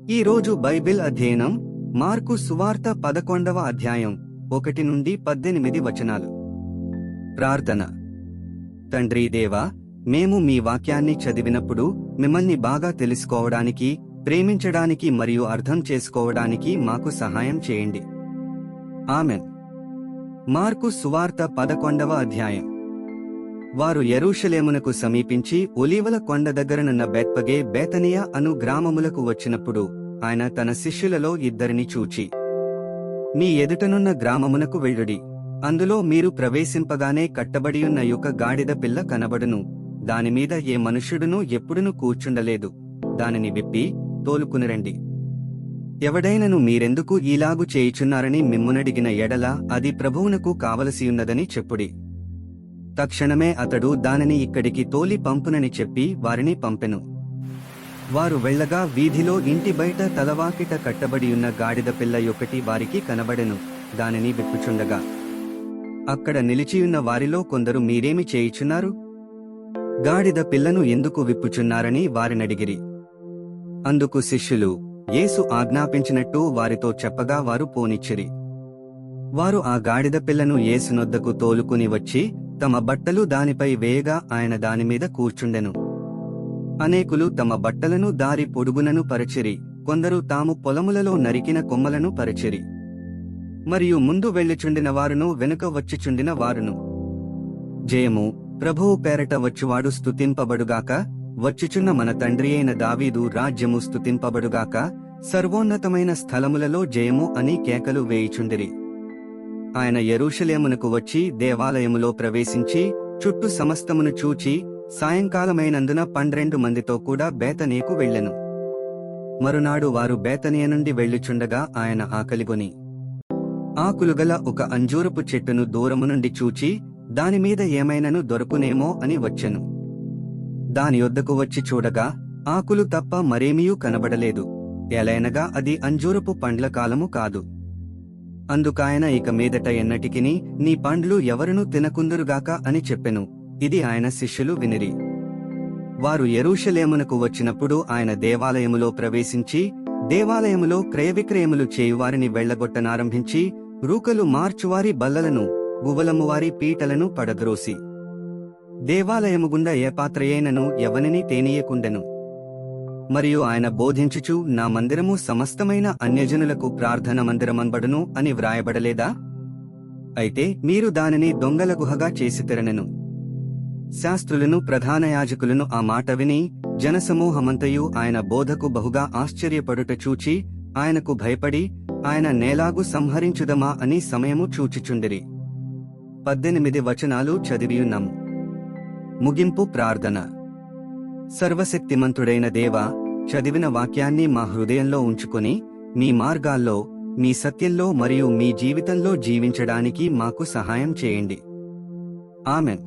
ఈ రోజు బైబిల్ అధ్యయనం మార్కు సువార్త 11వ అధ్యాయం 1 నుండి 18 వచనాలు. ప్రార్థన. తండ్రి దేవా, మేము మీ వాక్యాన్ని చదివినప్పుడు మిమ్మల్ని బాగా తెలుసుకోవడానికి, ప్రేమించడానికి మరియు అర్థం చేసుకోవడానికి మాకు సహాయం చేయండి. ఆమెన్. మార్కు సువార్త 11వ అధ్యాయం. వారు యెరూషలేమునకు సమీపించి ఒలీవల కొండ దగ్గరనున్న బెత్పగే బేతనియా అను గ్రామములకు వచ్చినప్పుడు ఆయన తన శిష్యులలో ఇద్దరిని చూచి, మీ ఎదుటనున్న గ్రామమునకు వెళ్ళుడి. అందులో మీరు ప్రవేశింపగానే కట్టబడియున్న యొక్క గాడిద పిల్ల కనబడును. దానిమీద ఏ మనుష్యుడునూ ఎప్పుడునూ కూర్చుండలేదు. దానిని విప్పి తోలుకునిరండి. ఎవడైనను మీరెందుకు ఈలాగు చేయుచున్నారని మిమ్మునడిగిన ఎడల అది ప్రభువునకు కావలసియున్నదని చెప్పుడి. తక్షణమే అతడు దానిని ఇక్కడికి తోలి పంపునని చెప్పి వారిని పంపెను. వారు వెళ్ళగా వీధిలో ఇంటి బయట తలవాకిట కట్టబడియున్న గాడిద పిల్ల యొక్కటి వారికి కనబడెను. దానిని విప్పుచుండగా అక్కడ నిలిచియున్న వారిలో కొందరు, మీరేమి చేయుచున్నారు? గాడిద పిల్లను ఎందుకు విప్పుచున్నారని వారినడిగిరి. అందుకు శిష్యులు యేసు ఆజ్ఞాపించినట్టు వారితో చెప్పగా వారు పోనిచ్చిరి. వారు ఆ గాడిద పిల్లను యేసునొద్దకు తోలుకుని వచ్చి తమ బట్టలు దానిపై వేయగా ఆయన దానిమీద కూర్చుండెను. అనేకులు తమ బట్టలను దారి పొడుగునను పరిచిరి. కొందరు తాము పొలములలో నరికిన కొమ్మలను పరిచిరి. మరియు ముందు వెళ్ళుచుండిన వారును వెనుక వచ్చిచుండిన వారును, జయము, ప్రభువు పేరట వచ్చువాడు స్తుతింపబడుగాక, వచ్చుచున్న మన తండ్రి అయిన దావీదు రాజ్యము స్తుతింపబడుగాక, సర్వోన్నతమైన స్థలములలో జయము అని కేకలు వేయుచుండిరి. ఆయన యెరూషలేమునకు వచ్చి దేవాలయములో ప్రవేశించి చుట్టూ సమస్తమును చూచి సాయంకాలమైనందున 12 మందితో కూడా బేతనియకు వెళ్ళెను. మరునాడు వారు బేతనియ నుండి వెళ్ళుచుండగా ఆయన ఆకలిగొని ఆకులుగల ఒక అంజూరపు చెట్టును దూరము నుండి చూచి దానిమీద ఏమైనను దొరుకునేమో అని వచ్చెను. దాని యొద్దకు వచ్చి చూడగా ఆకులు తప్ప మరేమీయూ కనబడలేదు. ఎలైనగా అది అంజూరపు పండ్ల కాలము కాదు. అందుకాయన ఇక మీదట ఎన్నటికిని నీ పండ్లు ఎవరునూ తినకుందురుగాక అని చెప్పెను. ఇది ఆయన శిష్యులు వినిరి. వారు యెరూషలేమునకు వచ్చినప్పుడు ఆయన దేవాలయములో ప్రవేశించి దేవాలయములో క్రయవిక్రయములు చేయువారిని వెళ్లగొట్టనారంభించి రూకలు మార్చువారి బల్లలను, గువ్వలమువారి పీటలను పడద్రోసి దేవాలయము గుండా ఏ పాత్రయైనను ఎవనిని తేనీయకుండెను. మరియు ఆయన బోధించుచు, నా మందిరము సమస్తమైన అన్యజనులకు ప్రార్థన మందిరమనబడును అని వ్రాయబడలేదా? అయితే మీరు దానిని దొంగల గుహగా చేసితిరనెను. శాస్త్రులను, ప్రధాన యాజకులను ఆ మాట విని జనసమూహమంతయు ఆయన బోధకు బహుగా ఆశ్చర్యపడుట చూచి ఆయనకు భయపడి ఆయన నేలాగు సంహరించుదమా అని సమయము చూచుచుండిరి. 18 వచనాలు చదివియున్నాము. ముగింపు ప్రార్థన. సర్వశక్తిమంతుడైన దేవా, చదివిన వాక్యాన్ని మా హృదయంలో ఉంచుకొని మీ మార్గాల్లో, మీ సత్యంలో మరియు మీ జీవితంలో జీవించడానికి మాకు సహాయం చేయండి. ఆమెన్.